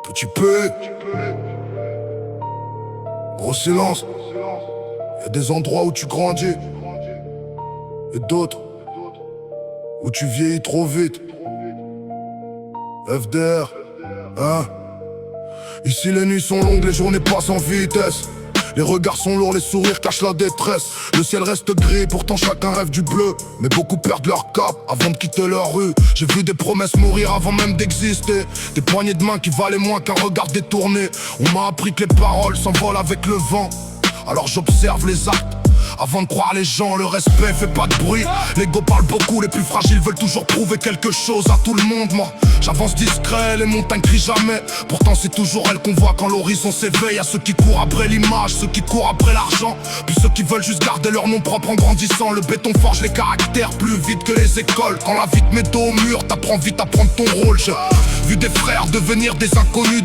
Petit P. Gros silence. Y'a des endroits où tu grandis et d'autres où tu vieillis trop vite. FDR, hein. Ici les nuits sont longues, les journées passent en vitesse. Les regards sont lourds, les sourires cachent la détresse. Le ciel reste gris, pourtant chacun rêve du bleu. Mais beaucoup perdent leur cap avant de quitter leur rue. J'ai vu des promesses mourir avant même d'exister. Des poignées de main qui valaient moins qu'un regard détourné. On m'a appris que les paroles s'envolent avec le vent. Alors j'observe les actes avant de croire les gens, le respect fait pas de bruit. L'ego parle beaucoup, les plus fragiles veulent toujours prouver quelque chose à tout le monde. Moi, j'avance discret, les montagnes crient jamais. Pourtant c'est toujours elles qu'on voit quand l'horizon s'éveille. Y'a ceux qui courent après l'image, ceux qui courent après l'argent, puis ceux qui veulent juste garder leur nom propre en grandissant. Le béton forge les caractères plus vite que les écoles. Quand la vie te met dos au mur, t'apprends vite à prendre ton rôle. J'ai vu des frères devenir des inconnus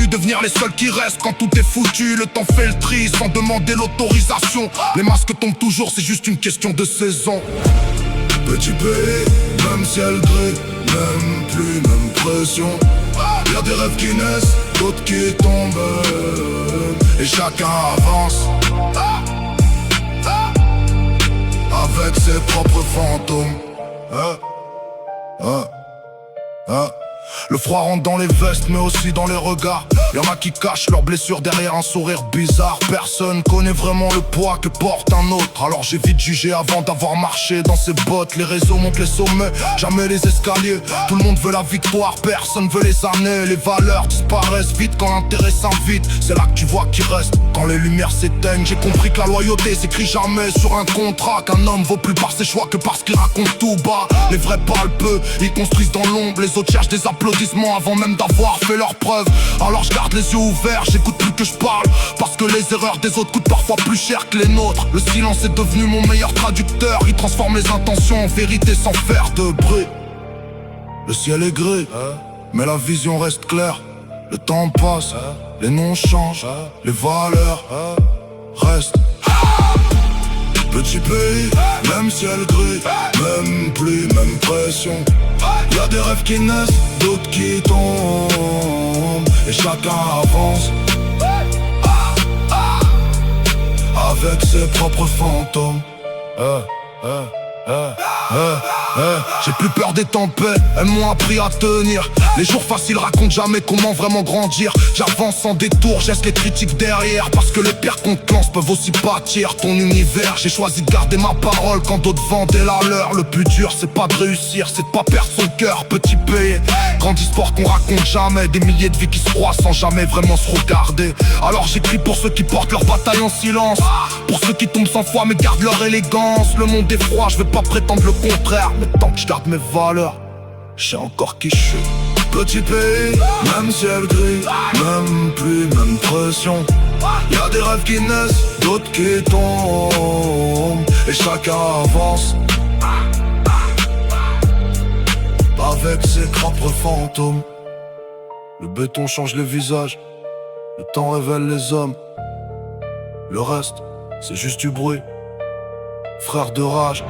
devenir les seuls qui restent quand tout est foutu. Le temps fait le tri sans demander l'autorisation. Les masques tombent toujours, c'est juste une question de saison. Petit pays, même ciel gris, même pluie, même pression. Y'a des rêves qui naissent, d'autres qui tombent, et chacun avance avec ses propres fantômes. Le froid rentre dans les vestes mais aussi dans les regards. Y'en a qui cachent leurs blessures derrière un sourire bizarre. Personne connaît vraiment le poids que porte un autre. Alors j'ai vite jugé avant d'avoir marché dans ses bottes. Les réseaux montent les sommets, jamais les escaliers. Tout le monde veut la victoire, personne veut les années. Les valeurs disparaissent vite quand l'intérêt s'invite. C'est là que tu vois qui reste quand les lumières s'éteignent. J'ai compris que la loyauté s'écrit jamais sur un contrat. Qu'un homme vaut plus par ses choix que parce qu'il raconte tout bas. Les vrais parlent peu, ils construisent dans l'ombre. Les autres cherchent des applaudissements avant même d'avoir fait leurs preuves. Alors je garde les yeux ouverts, j'écoute plus que je parle. Parce que les erreurs des autres coûtent parfois plus cher que les nôtres. Le silence est devenu mon meilleur traducteur. Il transforme les intentions en vérité sans faire de bruit. Le ciel est gris, mais la vision reste claire. Le temps passe, les noms changent, les valeurs restent. Petit pays, même ciel gris, même pluie, même pression. Y'a des rêves qui naissent, d'autres qui tombent, et chacun avance avec ses propres fantômes. J'ai plus peur des tempêtes, elles m'ont appris à tenir. Les jours faciles racontent jamais comment vraiment grandir. J'avance sans détour, je laisse les critiques derrière. Parce que les pires qu'on te lance peuvent aussi bâtir ton univers. J'ai choisi de garder ma parole quand d'autres vendaient la leur. Le plus dur c'est pas de réussir, c'est de pas perdre son cœur. Petit pays, grande histoire qu'on raconte jamais. Des milliers de vies qui se croisent sans jamais vraiment se regarder. Alors j'écris pour ceux qui portent leur bataille en silence, pour ceux qui tombent sans foi mais gardent leur élégance. Le monde est froid, je vais pas prétendre le contraire, mais tant que je garde mes valeurs, je sais encore qui je suis. Petit pays, même ciel gris, même pluie, même pression. Y'a des rêves qui naissent, d'autres qui tombent, et chacun avance avec ses propres fantômes. Le béton change les visages, le temps révèle les hommes. Le reste, c'est juste du bruit, frère de rage.